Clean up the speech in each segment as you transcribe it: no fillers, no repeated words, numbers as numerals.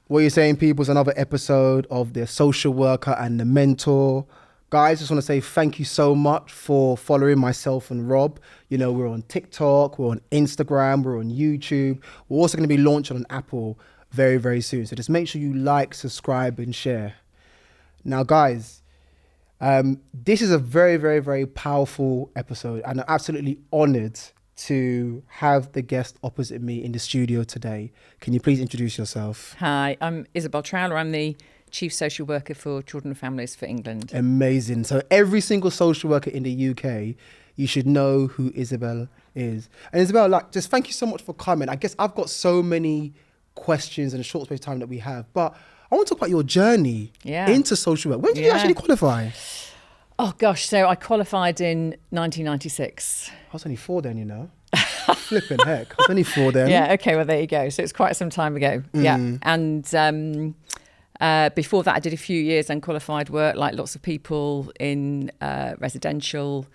What you're saying, people, is another episode of The Social Worker and the Mentor. Guys, just want to say thank you so much for following myself and Rob. You know, we're on TikTok, we're on Instagram, we're on YouTube. We're also going to be launching on Apple very, very soon. So just make sure you like, subscribe, and share. Now, guys, this is a very, very, very powerful episode, and I'm absolutely honored to have the guest opposite me in the studio today. Can you please introduce yourself? Hi, I'm Isabelle Trowler. I'm the Chief Social Worker for Children and Families for England. Amazing. So every single social worker in the UK, you should know who Isabelle is. And Isabelle, just thank you so much for coming. I guess I've got so many questions in a short space of time that we have, but I want to talk about your journey into social work. When did you actually qualify? Oh gosh, so I qualified in 1996. I was only 4 then, you know. Flipping heck. I was only 4 then. Yeah, okay, well there you go. So it's quite some time ago. Yeah. And before that I did a few years unqualified work, like lots of people, in residential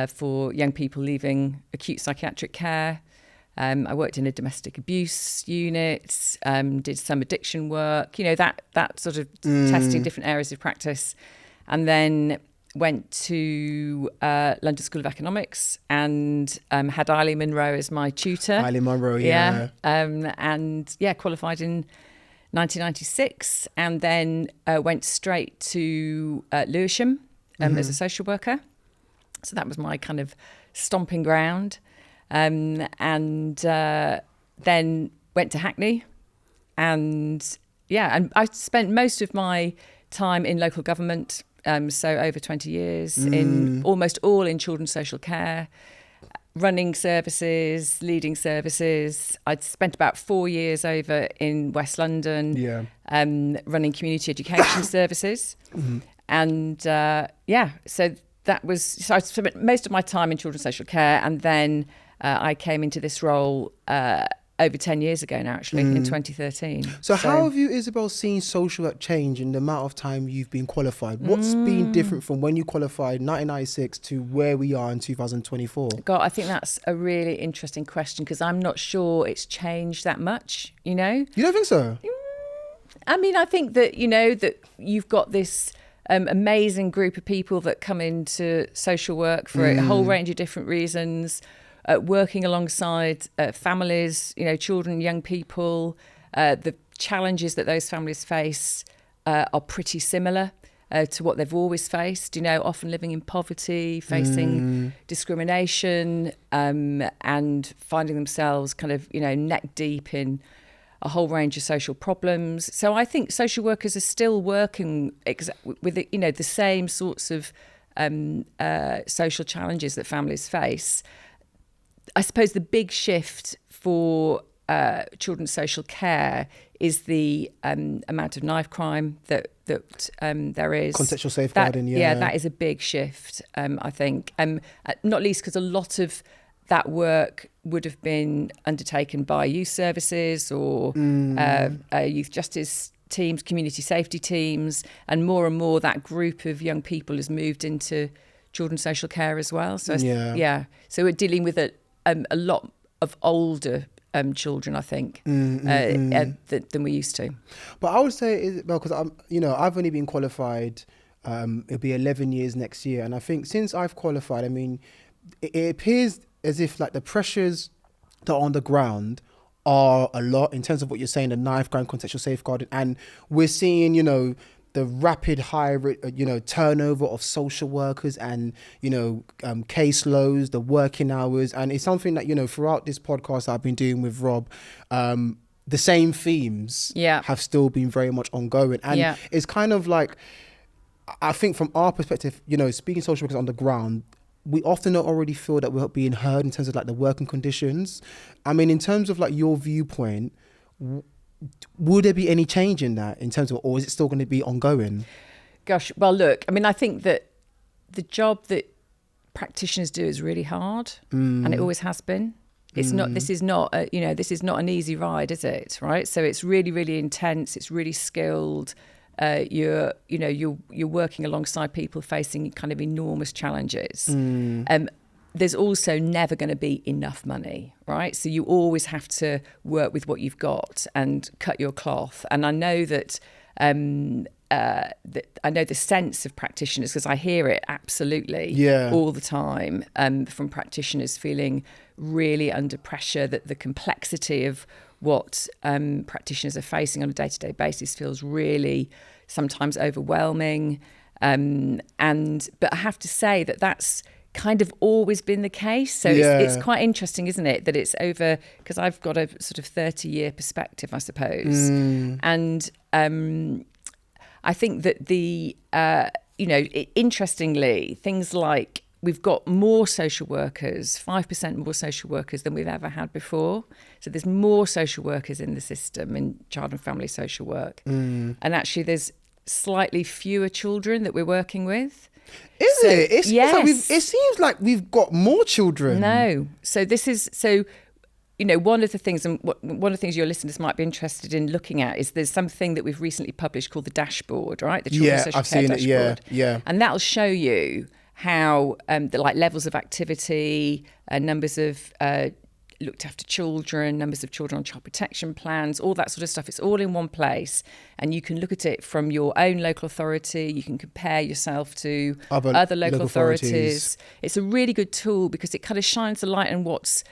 for young people leaving acute psychiatric care. I worked in a domestic abuse unit, did some addiction work, you know, that sort of testing different areas of practice. And then went to London School of Economics and had Eileen Munro as my tutor. Eileen Munro, yeah. And qualified in 1996, and then went straight to Lewisham as a social worker. So that was my kind of stomping ground. And then went to Hackney, and I spent most of my time in local government. So over 20 years in almost all in children's social care, running services, leading services. I'd spent about 4 years over in West London, running community education services. And so I spent most of my time in children's social care, and then I came into this role over 10 years ago now, actually, in 2013. So how have you, Isabelle, seen social work change in the amount of time you've been qualified? What's been different from when you qualified in 1996 to where we are in 2024? God, I think that's a really interesting question, because I'm not sure it's changed that much, you know? You don't think so? I mean, I think that, you know, that you've got this amazing group of people that come into social work for a whole range of different reasons, working alongside families, you know, children, young people. The challenges that those families face are pretty similar to what they've always faced, you know, often living in poverty, facing discrimination, and finding themselves kind of, you know, neck deep in a whole range of social problems. So I think social workers are still working with, you know, the same sorts of social challenges that families face. I suppose the big shift for children's social care is the amount of knife crime that there is. Contextual safeguarding, that is a big shift, I think. Not least because a lot of that work would have been undertaken by youth services or youth justice teams, community safety teams, and more that group of young people has moved into children's social care as well. So so we're dealing with a lot of older children, I think, than we used to. But I would say, because I've only been qualified. It'll be 11 years next year, and I think since I've qualified, I mean, it appears as if like the pressures that are on the ground are a lot in terms of what you're saying, the knife crime, contextual safeguarding, and we're seeing, you know, the rapid high, turnover of social workers and, caseloads, the working hours. And it's something that, throughout this podcast I've been doing with Rob, the same themes have still been very much ongoing. And it's kind of like, I think from our perspective, speaking social workers on the ground, we often don't already feel that we're being heard in terms of like the working conditions. I mean, in terms of like your viewpoint, would there be any change in that in terms of, or is it still going to be ongoing? Gosh, well, look, I mean, I think that the job that practitioners do is really hard, and it always has been. It's not. This is not. This is not an easy ride, is it? Right. So it's really, really intense. It's really skilled. You're working alongside people facing kind of enormous challenges. there's also never going to be enough money, right? So you always have to work with what you've got and cut your cloth. And I know that I know the sense of practitioners, because I hear it absolutely all the time, from practitioners feeling really under pressure, that the complexity of what practitioners are facing on a day-to-day basis feels really sometimes overwhelming. But I have to say that that's kind of always been the case. So it's quite interesting, isn't it, that it's over, because I've got a sort of 30-year perspective, I suppose. And I think that interestingly, things like we've got more social workers, 5% more social workers than we've ever had before. So there's more social workers in the system in child and family social work. And actually there's slightly fewer children that we're working with. Is it? It seems like we've got more children. No. So this is, one of the things, and one of the things your listeners might be interested in looking at, is there's something that we've recently published called the dashboard, right? The Children's Social Care Dashboard. Yeah. And that'll show you how the levels of activity, numbers of looked after children, numbers of children on child protection plans, all that sort of stuff. It's all in one place, and you can look at it from your own local authority. You can compare yourself to other local authorities. It's a really good tool because it kind of shines a light on what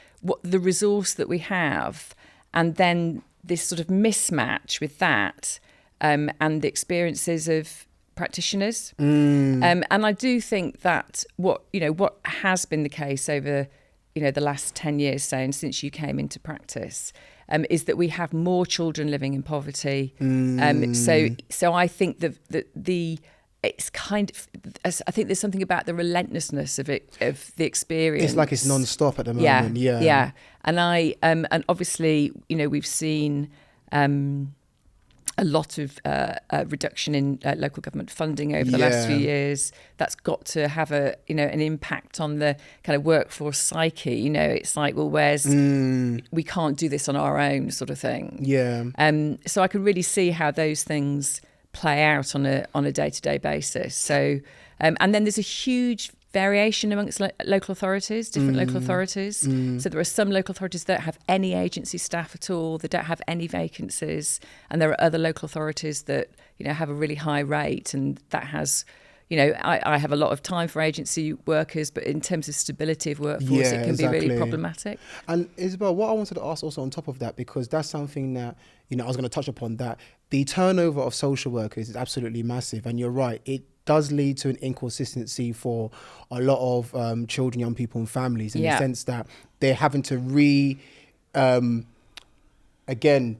the resource that we have, and then this sort of mismatch with that and the experiences of practitioners. And I do think that what has been the case over the last 10 years, say, and since you came into practice, is that we have more children living in poverty. So I think it's kind of, I think there's something about the relentlessness of the experience. It's like it's non-stop at the moment. Yeah. And obviously, we've seen a lot of reduction in local government funding over the last few years. That's got to have an impact on the kind of workforce psyche. It's like, well, we can't do this on our own, sort of thing. Yeah. So I can really see how those things play out on a day-to-day basis. So, and then there's a huge variation amongst local authorities, different local authorities. So there are some local authorities that don't have any agency staff at all, they don't have any vacancies, and there are other local authorities that have a really high rate, and that has I have a lot of time for agency workers, but in terms of stability of workforce, it can be really problematic. And Isabelle, what I wanted to ask also on top of that, because that's something that I was going to touch upon, that the turnover of social workers is absolutely massive, and you're right, it does lead to an inconsistency for a lot of children, young people and families, in the sense that they're having to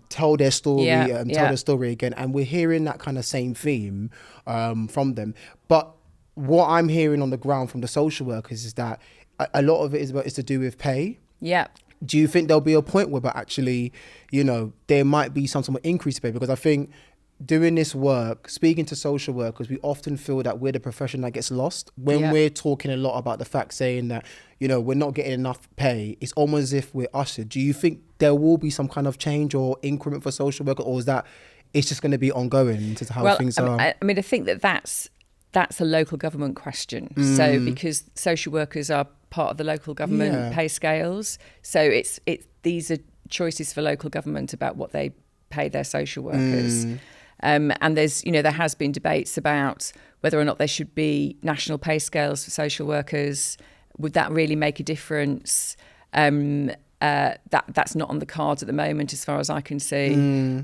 tell their story again, and we're hearing that kind of same theme from them. But what I'm hearing on the ground from the social workers is that a lot of it is to do with pay. Yeah. Do you think there'll be a point where actually, there might be some sort of increase in pay? Because I think doing this work, speaking to social workers, we often feel that we're the profession that gets lost when we're talking a lot about the fact, saying that, we're not getting enough pay. It's almost as if we're ushered. Do you think there will be some kind of change or increment for social work, or is that it's just going to be ongoing into how things are? I think that's a local government question. So because social workers are part of the local government pay scales, so these are choices for local government about what they pay their social workers. And there's, there has been debates about whether or not there should be national pay scales for social workers. Would that really make a difference? That's not on the cards at the moment, as far as I can see.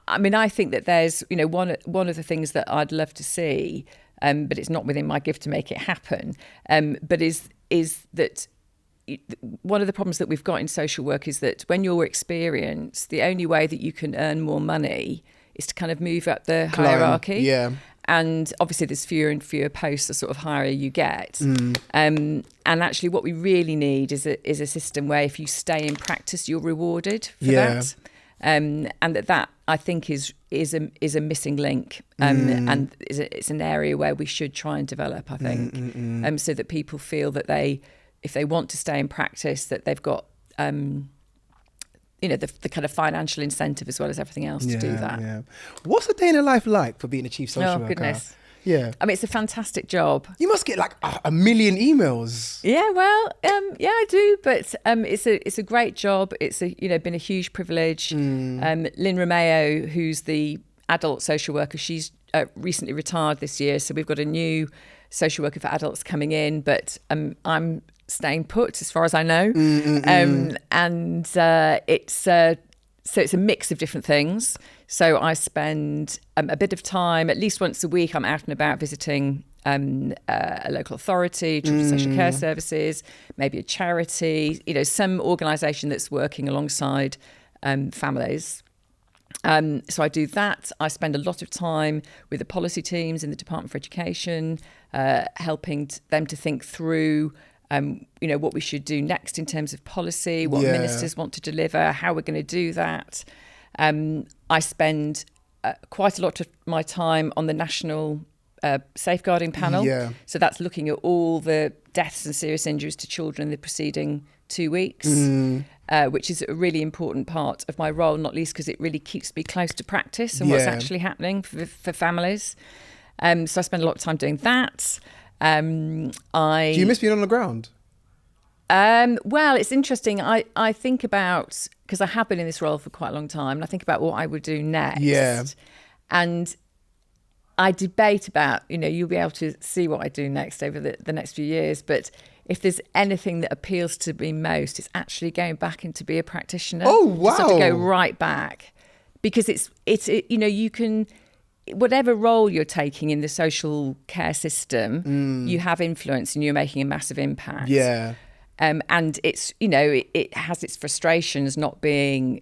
I think that there's, one of the things that I'd love to see, but it's not within my gift to make it happen. But is that one of the problems that we've got in social work is that when you're experienced, the only way that you can earn more money is to kind of move up the hierarchy. Yeah. And obviously there's fewer and fewer posts the sort of higher you get. And actually what we really need is a system where if you stay in practice, you're rewarded for that. And that I think is a missing link. And it's an area where we should try and develop, I think, so that people feel that if they want to stay in practice, that they've got the kind of financial incentive as well as everything else to do that. Yeah. What's a day in a life like for being a chief social worker? Oh, goodness. Yeah. I mean, it's a fantastic job. You must get like a million emails. Yeah, well, yeah, I do, but it's a great job. It's been a huge privilege. Lynn Romeo, who's the adult social worker, she's recently retired this year, so we've got a new social worker for adults coming in, but I'm staying put as far as I know. And it's a mix of different things. So I spend a bit of time, at least once a week, I'm out and about visiting a local authority, children's social care services, maybe a charity, some organisation that's working alongside families. So I do that. I spend a lot of time with the policy teams in the Department for Education, helping them to think through what we should do next in terms of policy, what ministers want to deliver, how we're going to do that. I spend quite a lot of my time on the national safeguarding panel. So that's looking at all the deaths and serious injuries to children in the preceding 2 weeks, which is a really important part of my role, not least because it really keeps me close to practice and what's actually happening for families. So I spend a lot of time doing that. Do you miss being on the ground? Well, it's interesting. I think about, because I have been in this role for quite a long time, and I think about what I would do next. Yeah. And I debate about, you'll be able to see what I do next over the next few years. But if there's anything that appeals to me most, it's actually going back into be a practitioner. Oh, wow. Just have to go right back. Because you can, whatever role you're taking in the social care system, you have influence and you're making a massive impact. Yeah. And it's, it has its frustrations not being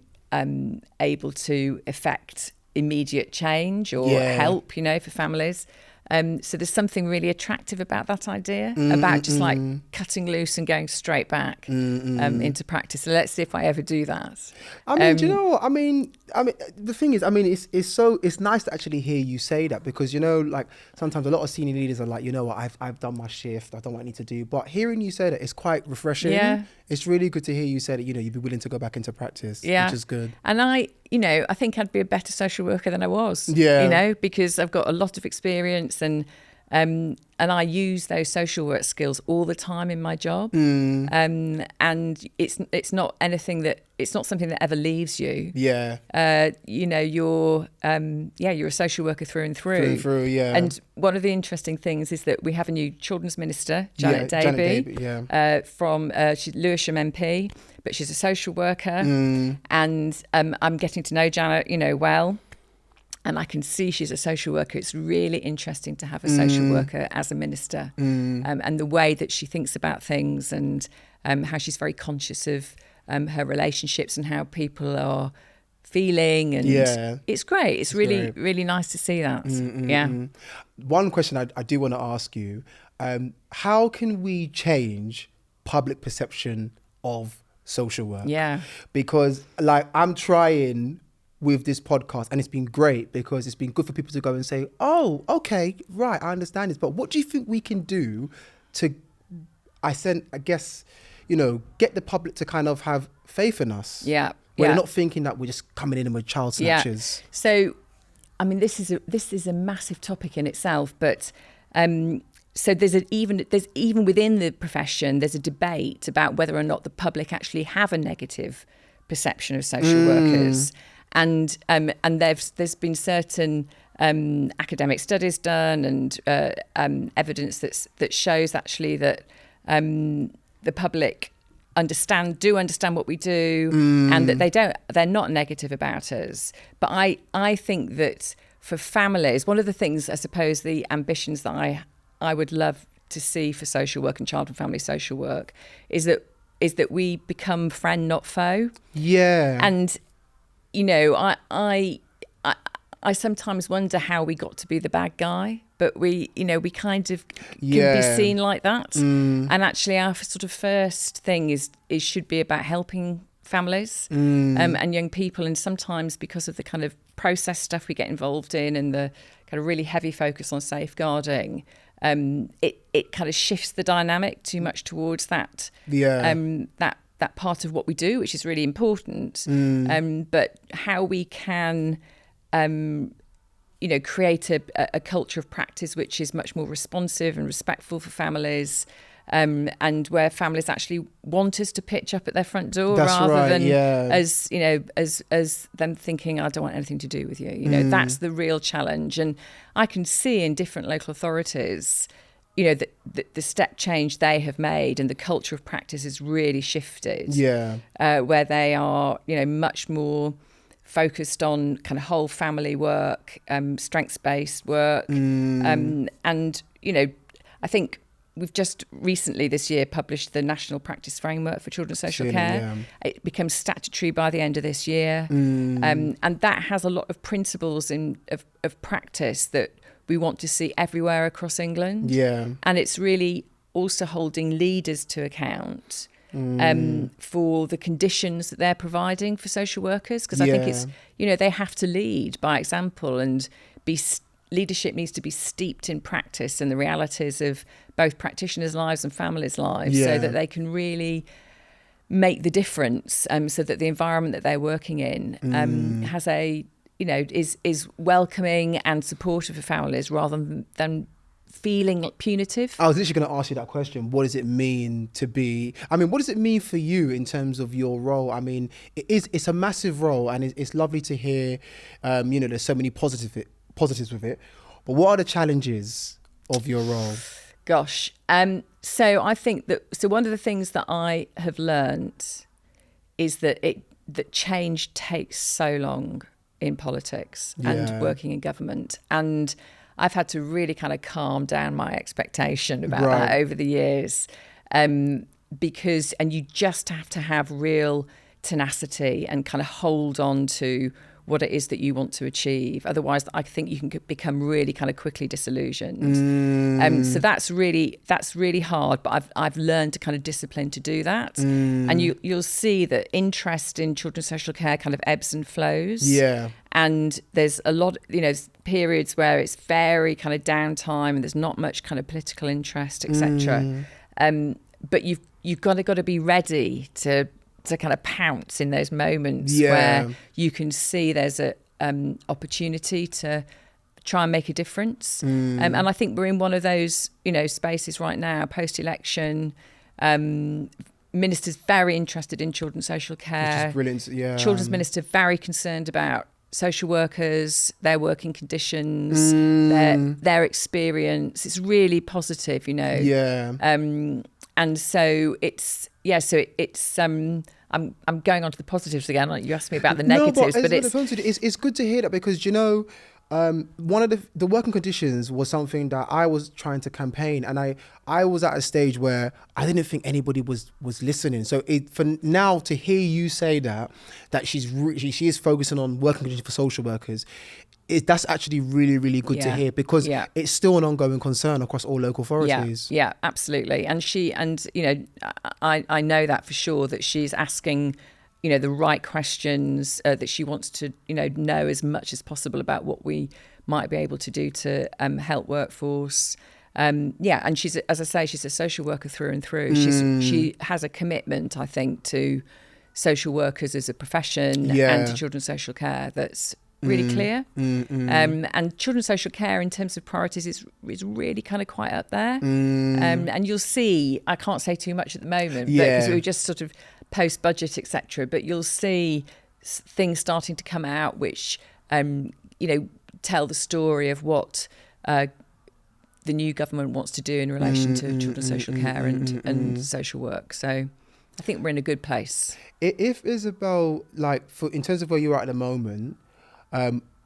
able to affect immediate change or help, for families. So there's something really attractive about that idea, about just like cutting loose and going straight back into practice. So let's see if I ever do that. I mean, do you know what? I mean, the thing is, it's nice to actually hear you say that, because, like sometimes a lot of senior leaders are like, what, I've done my shift, I've done what I need to do. But hearing you say that, it's quite refreshing. Yeah. It's really good to hear you say that, you'd be willing to go back into practice, which is good. And I think I'd be a better social worker than I was, because I've got a lot of experience and I use those social work skills all the time in my job. And it's not something that ever leaves you. Yeah. You're a social worker through and through. Through and through, yeah. And one of the interesting things is that we have a new children's minister, Janet Davey, from she's Lewisham MP, but she's a social worker. And I'm getting to know Janet, well. And I can see she's a social worker. It's really interesting to have a social worker as a minister, and the way that she thinks about things, and how she's very conscious of her relationships and how people are feeling. And it's great. It's really, really nice to see that. One question I do want to ask you, how can we change public perception of social work? Yeah. Because I'm trying with this podcast, and it's been great because it's been good for people to go and say, oh, okay, right, I understand this, but what do you think we can do to, get the public to kind of have faith in us? Yeah. Where they're not thinking that we're just coming in and we're child snatchers. Yeah. So, this is a massive topic in itself, but so there's even within the profession, there's a debate about whether or not the public actually have a negative perception of social workers. And there's been certain academic studies done and evidence that shows actually that the public understand what we do, and that they're not negative about us. But I think that for families, one of the things, I suppose, the ambitions that I would love to see for social work and child and family social work is that we become friend, not foe. Yeah. And I sometimes wonder how we got to be the bad guy, but we kind of can be seen like that. And actually our sort of first thing is should be about helping families and young people. And sometimes because of the kind of process stuff we get involved in and the kind of really heavy focus on safeguarding, it kind of shifts the dynamic too much towards that. That part of what we do, which is really important, but how we can create a culture of practice which is much more responsive and respectful for families, and where families actually want us to pitch up at their front door rather than as them thinking, I don't want anything to do with you. That's the real challenge. And I can see in different local authorities, the step change they have made, and the culture of practice has really shifted. Where they are, much more focused on kind of whole family work, strengths-based work. And, I think we've just recently this year published the National Practice Framework for Children's Social Care. It becomes statutory by the end of this year. And that has a lot of principles of practice that we want to see everywhere across England. And it's really also holding leaders to account for the conditions that they're providing for social workers, because I think it's, they have to lead by example, and leadership needs to be steeped in practice and the realities of both practitioners' lives and families' lives, so that they can really make the difference, so that the environment that they're working in has is welcoming and supportive of families rather than feeling punitive. I was literally going to ask you that question. What does it mean to be, what does it mean for you in terms of your role? It's a massive role, and it's lovely to hear, there's so many positives with it. But what are the challenges of your role? Gosh. So I think that one of the things that I have learned is that change takes so long in politics and working in government. And I've had to really kind of calm down my expectation about that over the years, because you just have to have real tenacity and kind of hold on to what it is that you want to achieve. Otherwise, I think you can become really kind of quickly disillusioned. So that's really hard, but I've learned to kind of discipline to do that. And you'll see that interest in children's social care kind of ebbs and flows. And there's a lot, periods where it's very kind of downtime and there's not much kind of political interest, etc. But you've got to be ready to kind of pounce in those moments where you can see there's a opportunity to try and make a difference. And I think we're in one of those, spaces right now, post-election. Minister's very interested in children's social care. Which is brilliant, Children's Minister very concerned about social workers, their working conditions, their experience. It's really positive, and so I'm going on to the positives again. You asked me about the negatives, but it's good to hear that, because one of the working conditions was something that I was trying to campaign, and I was at a stage where I didn't think anybody was listening. So for now to hear you say that she is focusing on working conditions for social workers, that's actually really, really good to hear, because it's still an ongoing concern across all local authorities. Yeah, absolutely. And I know that for sure, that she's asking, the right questions, that she wants to, know as much as possible about what we might be able to do to help workforce. And she's, as I say, she's a social worker through and through. She has a commitment, I think, to social workers as a profession and to children's social care that's really clear. And children's social care in terms of priorities is really kind of quite up there. And you'll see, I can't say too much at the moment, because we're just sort of post-budget, etc. But you'll see things starting to come out which, tell the story of what the new government wants to do in relation to children's social care and social work. So I think we're in a good place. If Isabelle, in terms of where you're at the moment,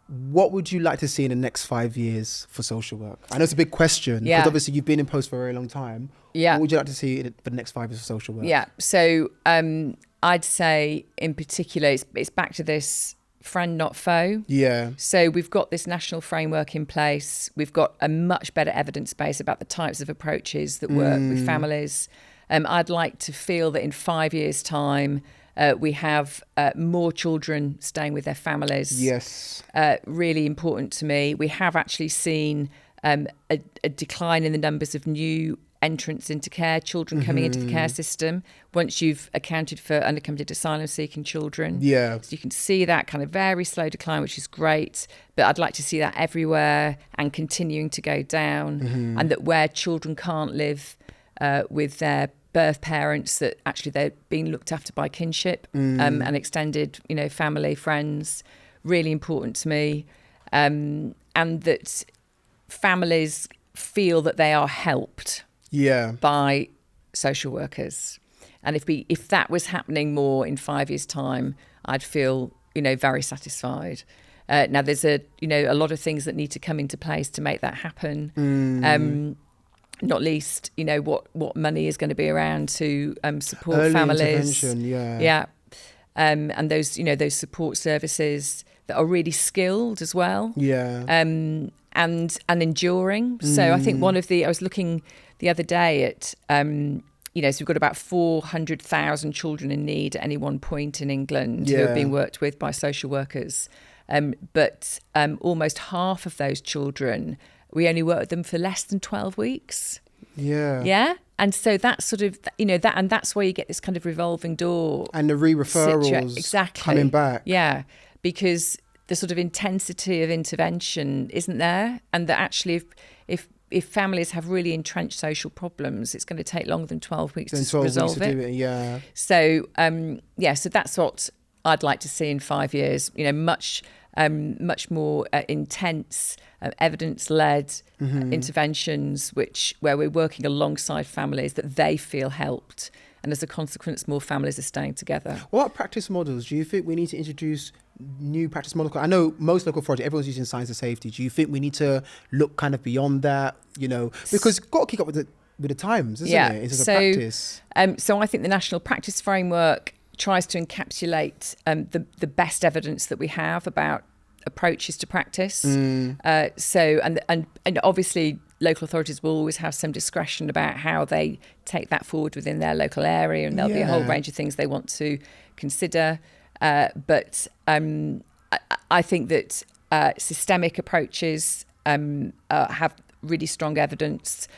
what would you like to see in the next 5 years for social work? I know it's a big question, because obviously you've been in post for a very long time. What would you like to see for the next 5 years for social work? So I'd say in particular, it's back to this friend, not foe. So we've got this national framework in place. We've got a much better evidence base about the types of approaches that work with families. I'd like to feel that in 5 years' time, we have more children staying with their families. Really important to me. We have actually seen a decline in the numbers of new entrance into care, children coming into the care system, once you've accounted for unaccompanied asylum seeking children. Yeah. So you can see that kind of very slow decline, which is great. But I'd like to see that everywhere and continuing to go down. And that where children can't live with their birth parents, that actually they're being looked after by kinship and extended, family, friends, really important to me. And that families feel that they are helped by social workers. And if that was happening more in 5 years' time, I'd feel, very satisfied. Now there's a lot of things that need to come into place to make that happen. Not least, what money is going to be around to support early families. intervention, and those support services that are really skilled as well. And enduring. So I think I was looking the other day at, so we've got about 400,000 children in need at any one point in England who are being worked with by social workers. But almost half of those children, we only work with them for less than 12 weeks. Yeah. And so that's sort of, and that's where you get this kind of revolving door. And the re-referrals coming back. Yeah. Because the sort of intensity of intervention isn't there. And that actually, if families have really entrenched social problems, it's going to take longer than 12 weeks to resolve it. So, so that's what I'd like to see in 5 years, much more intense, evidence-led interventions, where we're working alongside families that they feel helped. And as a consequence, more families are staying together. What practice models do you think we need to introduce? New practice models? I know most local authorities, everyone's using science and safety. Do you think we need to look kind of beyond that? Because you've got to keep up with the times, isn't it? It's practice. So I think the National Practice Framework tries to encapsulate the best evidence that we have about approaches to practice. So obviously local authorities will always have some discretion about how they take that forward within their local area, and there'll be a whole range of things they want to consider. But I think that systemic approaches have really strong evidence.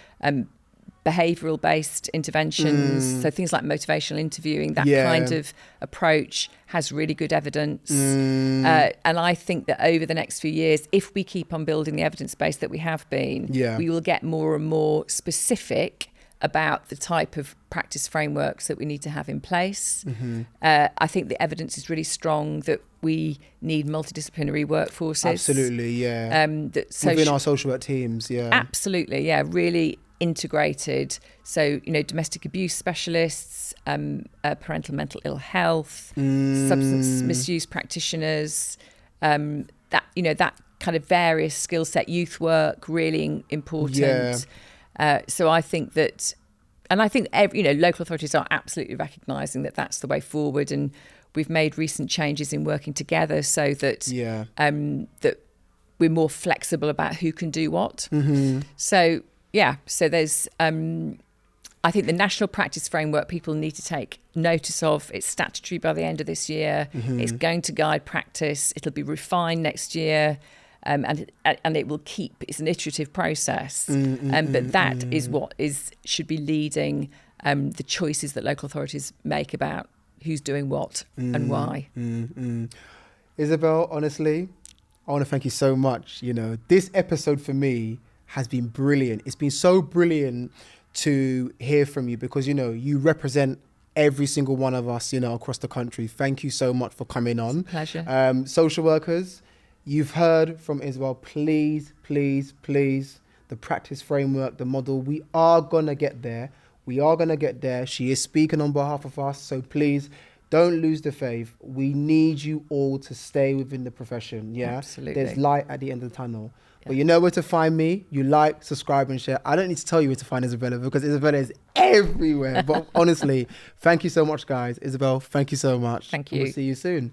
Behavioural-based interventions, so things like motivational interviewing, that kind of approach has really good evidence. And I think that over the next few years, if we keep on building the evidence base that we have been, we will get more and more specific about the type of practice frameworks that we need to have in place. I think the evidence is really strong that we need multidisciplinary workforces. Absolutely, within our social work teams, Absolutely, really integrated. So, domestic abuse specialists, parental mental ill health, substance misuse practitioners, that kind of various skill set, youth work, really important. So I think that, and I think local authorities are absolutely recognising that that's the way forward, and we've made recent changes in working together so that that we're more flexible about who can do what. So there's I think the National Practice Framework people need to take notice of. It's statutory by the end of this year. It's going to guide practice. It'll be refined next year. And it will keep. It's an iterative process, but that is what should be leading the choices that local authorities make about who's doing what and why. Isabelle, honestly, I want to thank you so much. This episode for me has been brilliant. It's been so brilliant to hear from you because you represent every single one of us, across the country. Thank you so much for coming on. It's a pleasure. Social workers. You've heard from Isabelle. Please, please, please, the practice framework, the model, we are going to get there. She is speaking on behalf of us. So please don't lose the faith. We need you all to stay within the profession. Yeah, absolutely. There's light at the end of the tunnel. Yeah. But you know where to find me. You like, subscribe and share. I don't need to tell you where to find Isabella because Isabella is everywhere. But honestly, thank you so much, guys. Isabelle, thank you so much. Thank you. We'll see you soon.